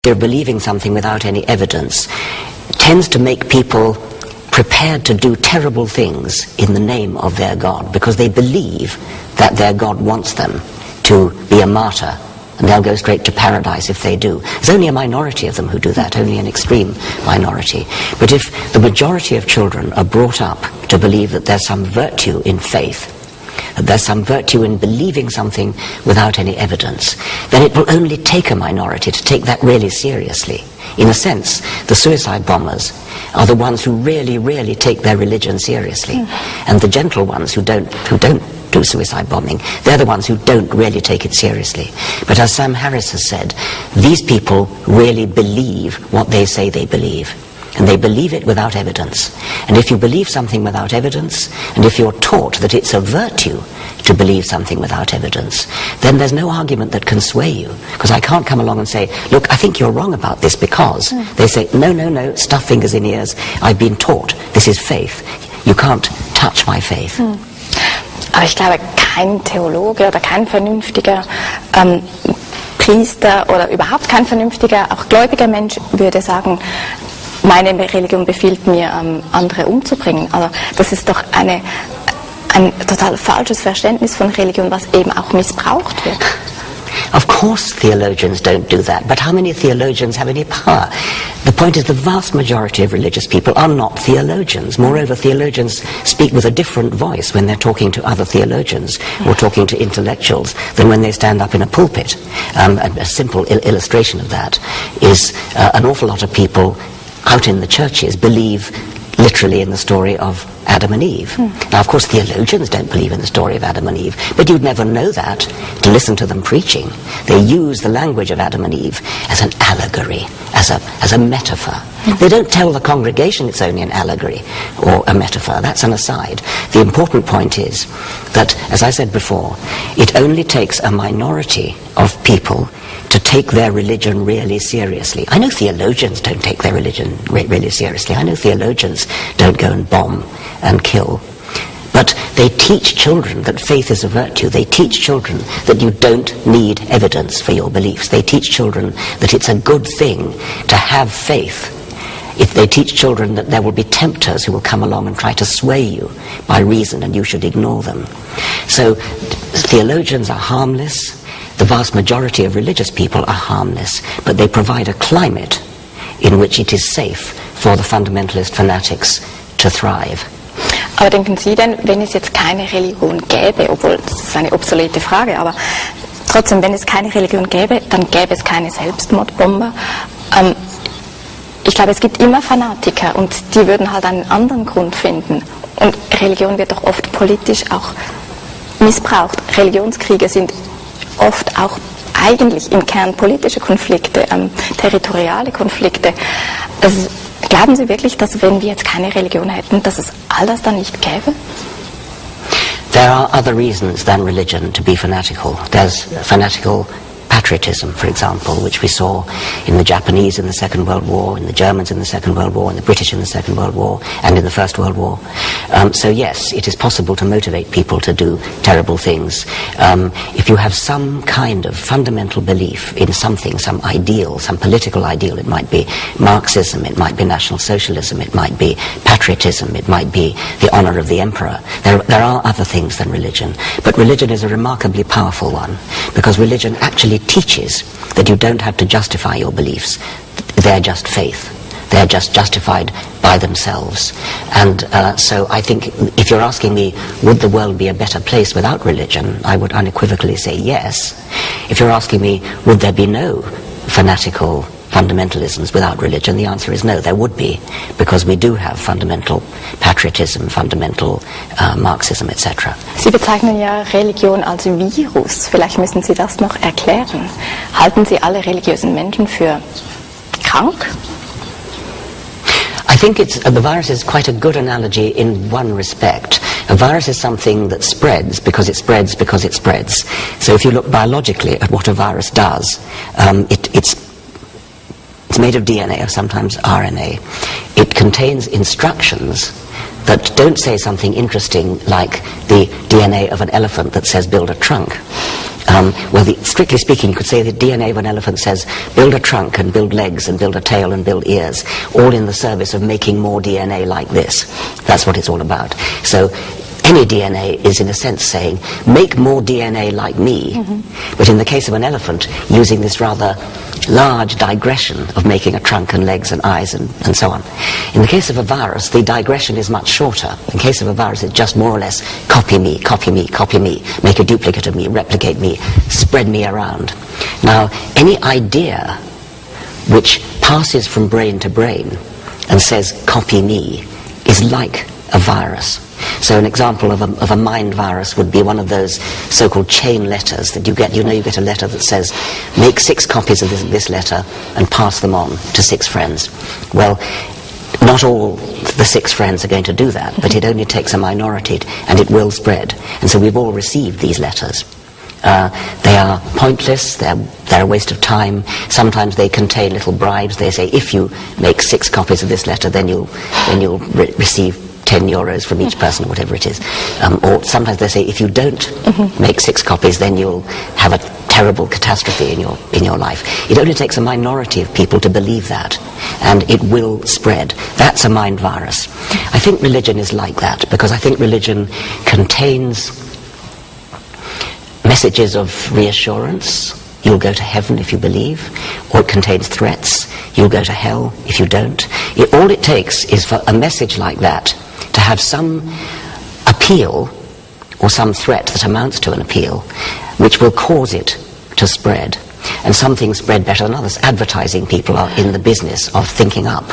idea of believing something without any evidence tends to make people prepared to do terrible things in the name of their God, because they believe that their God wants them to be a martyr, and they'll go straight to paradise if they do. There's only a minority of them who do that, only an extreme minority. But if the majority of children are brought up to believe that there's some virtue in faith, that there's some virtue in believing something without any evidence, then it will only take a minority to take that really seriously. In a sense, the suicide bombers are the ones who really, really take their religion seriously. And the gentle ones who don't do suicide bombing, they're the ones who don't really take it seriously. But as Sam Harris has said, these people really believe what they say they believe. And they believe it without evidence. And if you believe something without evidence, and if you're taught that it's a virtue to believe something without evidence, then there's no argument that can sway you. Because I can't come along and say, look, I think you're wrong about this because. They say, no, stuff fingers in ears, I've been taught, this is faith. You can't touch my faith. Aber ich glaube, kein Theologe oder kein vernünftiger Priester oder überhaupt kein vernünftiger, auch gläubiger Mensch würde sagen, meine Religion befiehlt mir, andere umzubringen. Also das ist doch ein total falsches Verständnis von Religion, was eben auch missbraucht wird. Of course theologians don't do that, but how many theologians have any power? The point is the vast majority of religious people are not theologians. Moreover, theologians speak with a different voice when they're talking to other theologians or talking to intellectuals than when they stand up in a pulpit. A simple illustration of that is an awful lot of people out in the churches believe literally in the story of Adam and Eve. Now, of course, theologians don't believe in the story of Adam and Eve, but you'd never know that to listen to them preaching. They use the language of Adam and Eve as an allegory, as a metaphor. They don't tell the congregation it's only an allegory or a metaphor. That's an aside. The important point is that, as I said before, it only takes a minority of people to take their religion really seriously. I know theologians don't take their religion really seriously. I know theologians don't go and bomb and kill. But they teach children that faith is a virtue. They teach children that you don't need evidence for your beliefs. They teach children that it's a good thing to have faith. If they teach children that there will be tempters who will come along and try to sway you by reason and you should ignore them. So theologians are harmless. The vast majority of religious people are harmless, but they provide a climate in which it is safe for the fundamentalist fanatics to thrive. Aber denken Sie denn, wenn es jetzt keine Religion gäbe, obwohl das ist eine obsolete Frage, aber trotzdem, wenn es keine Religion gäbe, dann gäbe es keine Selbstmordbomber. Ich glaube, es gibt immer Fanatiker und die würden halt einen anderen Grund finden. Und Religion wird doch oft politisch auch missbraucht. Religionskriege sind oft auch eigentlich im Kern politische Konflikte, territoriale Konflikte. Glauben Sie wirklich, dass wenn wir jetzt keine Religion hätten, dass es all das dann nicht gäbe? There are other reasons than religion to be fanatical. There's fanatical patriotism, for example, which we saw in the Japanese in the Second World War, in the Germans in the Second World War, in the British in the Second World War, and in the First World War. So yes, it is possible to motivate people to do terrible things. If you have some kind of fundamental belief in something, some ideal, some political ideal, it might be Marxism, it might be National Socialism, it might be patriotism, it might be the honor of the emperor. There are other things than religion, but religion is a remarkably powerful one, because religion actually teaches that you don't have to justify your beliefs. They're just faith. They're just justified by themselves. And so I think if you're asking me, would the world be a better place without religion, I would unequivocally say yes. If you're asking me, would there be no fanatical fundamentalisms without religion, the answer is no, there would be, because we do have fundamental patriotism, fundamental Marxism, etc. Sie bezeichnen ja Religion als Virus. Vielleicht müssen Sie das noch erklären. Halten Sie alle religiösen Menschen für krank? I think the virus is quite a good analogy in one respect. A virus is something that spreads because it spreads because it spreads. So if you look biologically at what a virus does, it's made of DNA or sometimes RNA. It contains instructions that don't say something interesting like the DNA of an elephant that says build a trunk. Strictly speaking, you could say the DNA of an elephant says, build a trunk and build legs and build a tail and build ears, all in the service of making more DNA like this. That's what it's all about. So any DNA is, in a sense, saying, make more DNA like me. But in the case of an elephant, using this rather large digression of making a trunk and legs and eyes and so on. In the case of a virus, the digression is much shorter. In the case of a virus, it's just more or less copy me, copy me, copy me, make a duplicate of me, replicate me, spread me around. Now, any idea which passes from brain to brain and says copy me is like a virus. So an example of a mind virus would be one of those so-called chain letters that you get. You get a letter that says, make 6 copies of this letter and pass them on to 6 friends. Well, not all the 6 friends are going to do that, but it only takes a minority and it will spread. And so we've all received these letters. They are pointless, they're a waste of time. Sometimes they contain little bribes. They say, if you make 6 copies of this letter, then you'll receive 10 euros from each person, or whatever it is. Or sometimes they say, if you don't make 6 copies, then you'll have a terrible catastrophe in your life. It only takes a minority of people to believe that, and it will spread. That's a mind virus. I think religion is like that, because I think religion contains messages of reassurance. You'll go to heaven if you believe. Or it contains threats. You'll go to hell if you don't. All it takes is for a message like that to have some appeal or some threat that amounts to an appeal, which will cause it to spread. And some things spread better than others. Advertising people are in the business of thinking up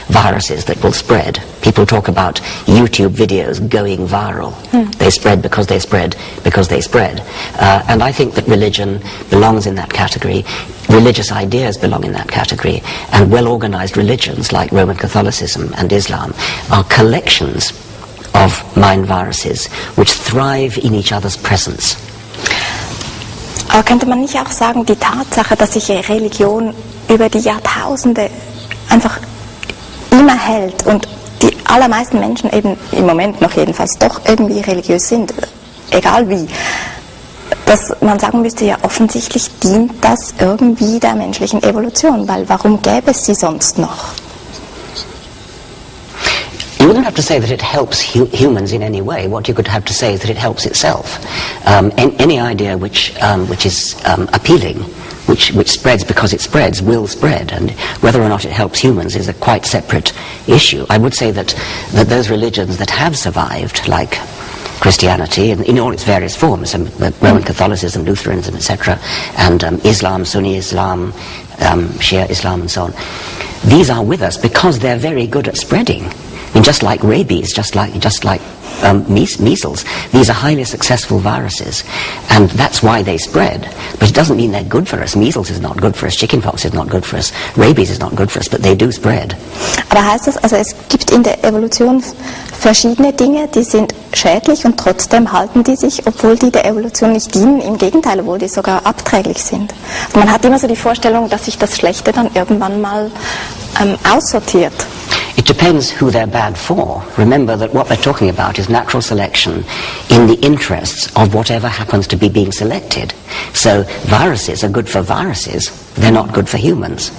viruses that will spread. People talk about YouTube videos going viral. They spread because they spread because they spread. And I think that religion belongs in that category. Religious ideas belong in that category. And well-organized religions like Roman Catholicism and Islam are collections of mind viruses which thrive in each other's presence. Aber könnte man nicht auch sagen, die Tatsache, dass sich Religion über die Jahrtausende einfach immer hält und die allermeisten Menschen eben im Moment noch jedenfalls doch irgendwie religiös sind, egal wie, dass man sagen müsste, ja offensichtlich dient das irgendwie der menschlichen Evolution, weil warum gäbe es sie sonst noch? You wouldn't have to say that it helps humans in any way. What you could have to say is that it helps itself. Any idea which is appealing, which spreads because it spreads, will spread, and whether or not it helps humans is a quite separate issue. I would say that those religions that have survived, like Christianity in all its various forms, Roman Catholicism, Lutheranism, etc., and Islam, Sunni Islam, Shia Islam, and so on, these are with us because they're very good at spreading. I mean, just like rabies, just like measles, these are highly successful viruses, and that's why they spread. But it doesn't mean they're good for us. Measles is not good for us, chickenpox is not good for us, rabies is not good for us, but they do spread. Aber heißt das, also es gibt in der Evolution verschiedene Dinge, die sind schädlich und trotzdem halten die sich, obwohl die der Evolution nicht dienen, im Gegenteil, obwohl die sogar abträglich sind. Also man hat immer so die Vorstellung, dass sich das Schlechte dann irgendwann mal aussortiert. It depends who they're bad for. Remember that what we're talking about is natural selection in the interests of whatever happens to be being selected. So viruses are good for viruses. They're not good for humans.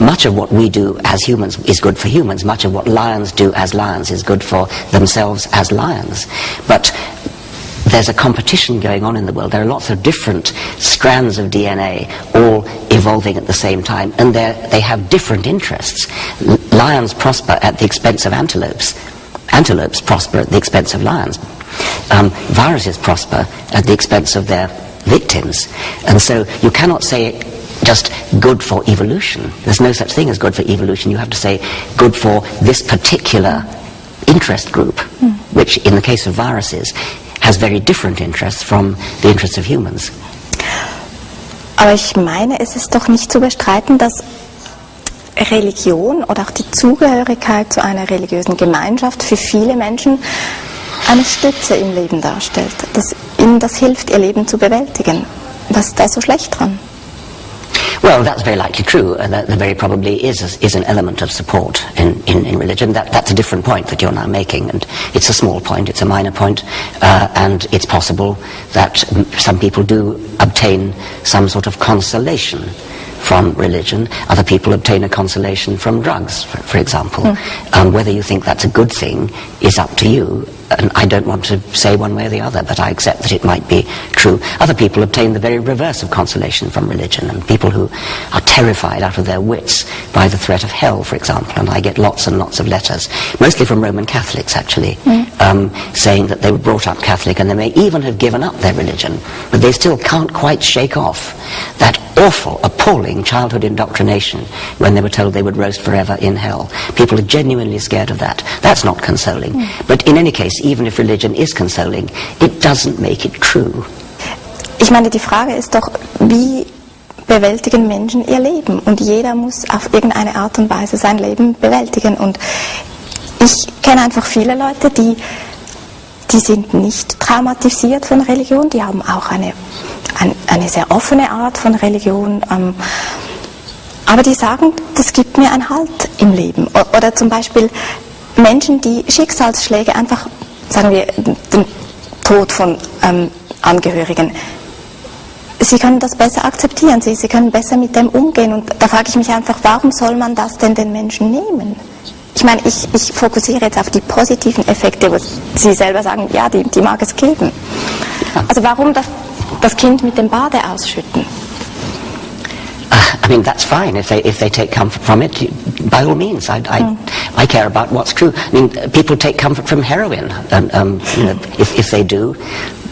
Much of what we do as humans is good for humans. Much of what lions do as lions is good for themselves as lions. But there's a competition going on in the world. There are lots of different strands of DNA all evolving at the same time, and they have different interests. Lions prosper at the expense of antelopes. Antelopes prosper at the expense of lions. Viruses prosper at the expense of their victims. And so you cannot say just good for evolution. There's no such thing as good for evolution. You have to say good for this particular interest group, which in the case of viruses has very different interests from the interests of humans. Aber ich meine, es ist doch nicht zu bestreiten, dass Religion oder auch die Zugehörigkeit zu einer religiösen Gemeinschaft für viele Menschen eine Stütze im Leben darstellt, dass ihnen das hilft, ihr Leben zu bewältigen. Was ist da so schlecht dran? Well, that's very likely true. There very probably is an element of support in religion. That's a different point that you're now making, and it's a small point, it's a minor point, and it's possible that some people do obtain some sort of consolation from religion. Other people obtain a consolation from drugs, for example. Whether you think that's a good thing is up to you. And I don't want to say one way or the other, but I accept that it might be true. Other people obtain the very reverse of consolation from religion, and people who are terrified out of their wits by the threat of hell, for example, and I get lots and lots of letters, mostly from Roman Catholics actually, saying that they were brought up Catholic and they may even have given up their religion, but they still can't quite shake off that awful, appalling childhood indoctrination when they were told they would roast forever in hell. People are genuinely scared of that. That's not consoling. But in any case, even if religion is consoling, it doesn't make it true. Ich meine, die Frage ist doch, wie bewältigen Menschen ihr Leben? Und jeder muss auf irgendeine Art und Weise sein Leben bewältigen. Und ich kenne einfach viele Leute, die sind nicht traumatisiert von Religion, die haben auch eine sehr offene Art von Religion, aber die sagen, das gibt mir einen Halt im Leben. Oder zum Beispiel Menschen, die Schicksalsschläge einfach, sagen wir, den Tod von Angehörigen, sie können das besser akzeptieren, sie können besser mit dem umgehen. Und da frage ich mich einfach, warum soll man das denn den Menschen nehmen? Ich meine, ich fokussiere jetzt auf die positiven Effekte, wo Sie selber sagen, ja, die mag es geben. Also warum das Kind mit dem Bade ausschütten? I mean, that's fine if they take comfort from it. By all means, I care about what's true. I mean, people take comfort from heroin, if they do.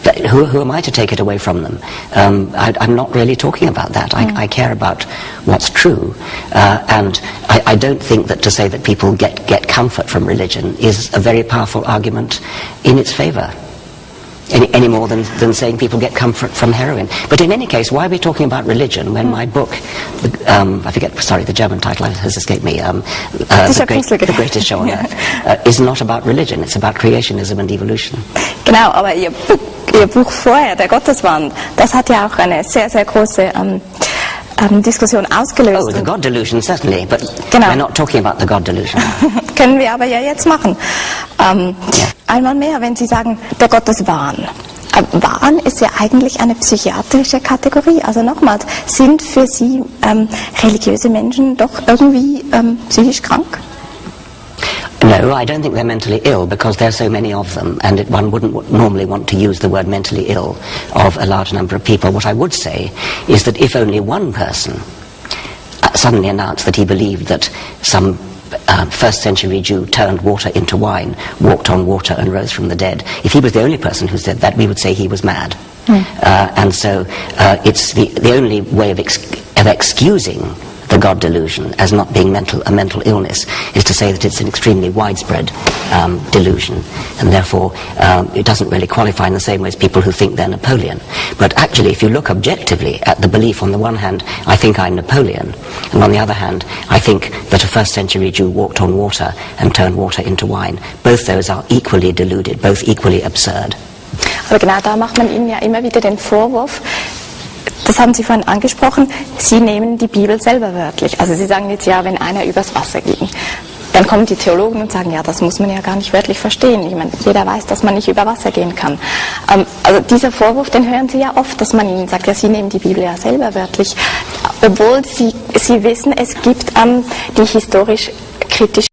But who am I to take it away from them? I'm not really talking about that. I care about what's true, and I don't think that to say that people get comfort from religion is a very powerful argument in its favour. Any more than saying people get comfort from heroin. But in any case, why are we talking about religion when my book, the German title has escaped me, The Greatest Show on Earth, is not about religion, it's about creationism and evolution. Genau, aber Ihr Buch vorher, Der Gotteswahn, das hat ja auch eine sehr, sehr große Diskussion ausgelöst. Oh, the God delusion, certainly, but genau. We're not talking about the God delusion. Können wir aber ja jetzt machen. Einmal mehr, wenn Sie sagen, der Gotteswahn. Wahn ist ja eigentlich eine psychiatrische Kategorie. Also nochmals, sind für Sie religiöse Menschen doch irgendwie psychisch krank? No, I don't think they're mentally ill because there are so many of them, and one wouldn't normally want to use the word mentally ill of a large number of people. What I would say is that if only one person suddenly announced that he believed that some first century Jew turned water into wine, walked on water and rose from the dead, if he was the only person who said that, we would say he was mad. And so it's the only way of excusing the God delusion as not being a mental illness is to say that it's an extremely widespread delusion, and therefore it doesn't really qualify in the same way as people who think they're Napoleon. But actually, if you look objectively at the belief, on the one hand, I think I'm Napoleon, and on the other hand, I think that a first century Jew walked on water and turned water into wine. Both those are equally deluded, both equally absurd. Aber genau da macht man Ihnen ja immer wieder den Vorwurf, das haben Sie vorhin angesprochen, Sie nehmen die Bibel selber wörtlich. Also Sie sagen jetzt, ja, wenn einer übers Wasser ging, dann kommen die Theologen und sagen, ja, das muss man ja gar nicht wörtlich verstehen. Ich meine, jeder weiß, dass man nicht über Wasser gehen kann. Also dieser Vorwurf, den hören Sie ja oft, dass man Ihnen sagt, ja, Sie nehmen die Bibel ja selber wörtlich, obwohl Sie wissen, es gibt die historisch kritisch